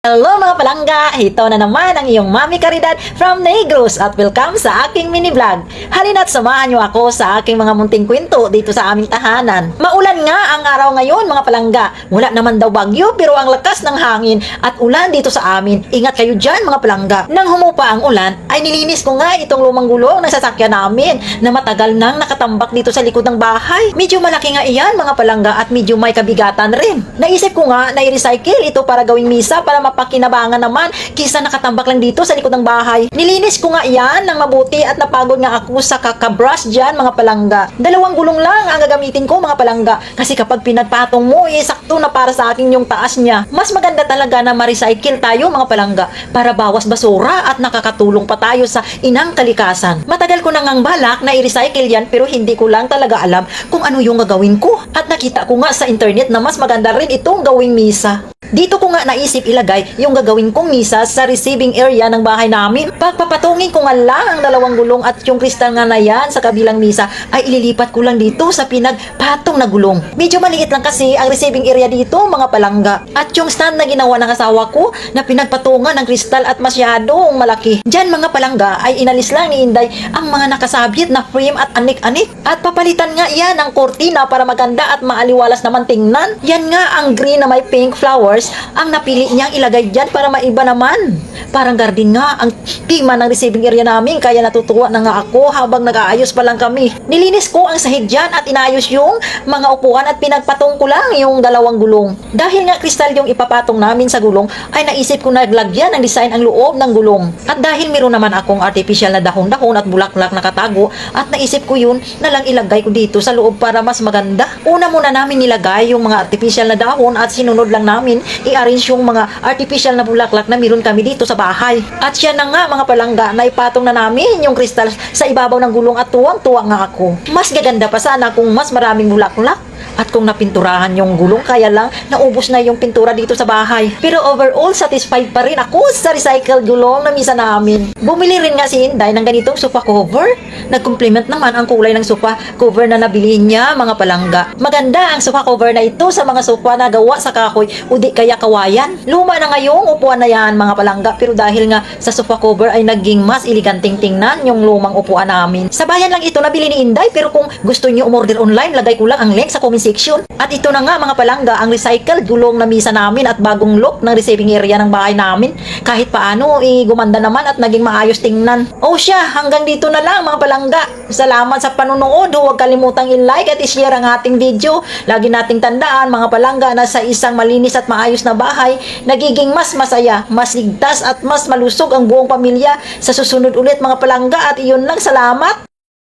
Hello mga palangga! Ito na naman ang iyong Mami Caridad from Negros at welcome sa aking mini vlog. Halina't samahan niyo ako sa aking mga munting kwento dito sa aming tahanan. Maulan nga ang araw ngayon mga palangga. Wala naman daw bagyo pero ang lakas ng hangin at ulan dito sa amin. Ingat kayo dyan mga palangga. Nang humupa ang ulan ay nilinis ko nga itong lumang gulong ng sasakyan namin na matagal nang nakatambak dito sa likod ng bahay. Medyo malaki nga iyan mga palangga at medyo may kabigatan rin. Naisip ko nga na i-recycle ito para gawing misa para pakinabangan naman kisa nakatambak lang dito sa likod ng bahay. Nilinis ko nga yan ng mabuti at napagod nga ako sa kakabrush dyan mga palangga. Dalawang gulong lang ang gagamitin ko mga palangga kasi kapag pinagpatong mo sakto na para sa akin yung taas niya. Mas maganda talaga na ma-recycle tayo mga palangga para bawas basura at nakakatulong pa tayo sa inang kalikasan. Matagal ko nang balak na i-recycle yan pero hindi ko lang talaga alam kung ano yung gagawin ko at nakita ko nga sa internet na mas maganda rin itong gawing misa. Dito ko nga naisip ilagay yung gagawin kong misa sa receiving area ng bahay namin. Pagpapatungin ko nga lang ang dalawang gulong at yung kristal nga na yan sa kabilang misa ay ililipat ko lang dito sa pinagpatong na gulong. Medyo maliit lang kasi ang receiving area dito mga palangga. At yung stand na ginawa ng asawa ko na pinagpatungan ng kristal at masyadong malaki. Diyan mga palangga ay inalis lang ni Inday ang mga nakasabit na frame at anik-anik. At papalitan nga yan ng kortina para maganda at maaliwalas naman tingnan. Yan nga ang green na may pink flowers ang napili niyang ilagay dyan para maiba naman. Parang garden nga ang tema ng receiving area namin kaya natutuwa na nga ako habang nag-aayos pa lang kami. Nilinis ko ang sahig dyan at inayos yung mga upuan at pinagpatong ko lang yung dalawang gulong. Dahil nga kristal yung ipapatong namin sa gulong ay naisip ko na naglagyan ng design ang loob ng gulong. At dahil meron naman akong artificial na dahon-dahon at bulaklak na katago at naisip ko yun na lang ilagay ko dito sa loob para mas maganda. Una muna namin nilagay yung mga artificial na dahon at sinunod lang namin i-arrange yung mga artificial na bulaklak na meron kami dito sa bahay. At yan na nga mga palangga, naipatong na namin yung kristal sa ibabaw ng gulong at tuwang-tuwa nga ako. Mas gaganda pa sana kung mas maraming bulaklak at kung napinturahan yung gulong, kaya lang naubos na yung pintura dito sa bahay. Pero overall, satisfied pa rin ako sa recycled gulong na misa namin. Bumili rin nga si Inday ng ganitong sofa cover. Nag-complement naman ang kulay ng sofa cover na nabili niya mga palangga. Maganda ang sofa cover na ito sa mga sofa na gawa sa kahoy o di kaya kawayan. Luma na ngayong upuan na yan mga palangga pero dahil nga sa sofa cover ay naging mas eleganting tingnan yung lumang upuan namin. Sa bayan lang ito nabili ni Inday pero kung gusto niyo umorder online, lagay ko lang ang link sa comment section. At ito na nga mga palangga ang recycled gulong na misa namin at bagong look ng receiving area ng bahay namin. Kahit paano gumanda naman at naging maayos tingnan. O siya, hanggang dito na lang mga palangga. Salamat sa panonood. Huwag kalimutang i-like at i-share ang ating video. Lagi nating tandaan mga palangga na sa isang malinis at maayos na bahay, nagiging mas masaya, mas ligtas at mas malusog ang buong pamilya. Sa susunod ulit mga palangga at iyon lang, salamat.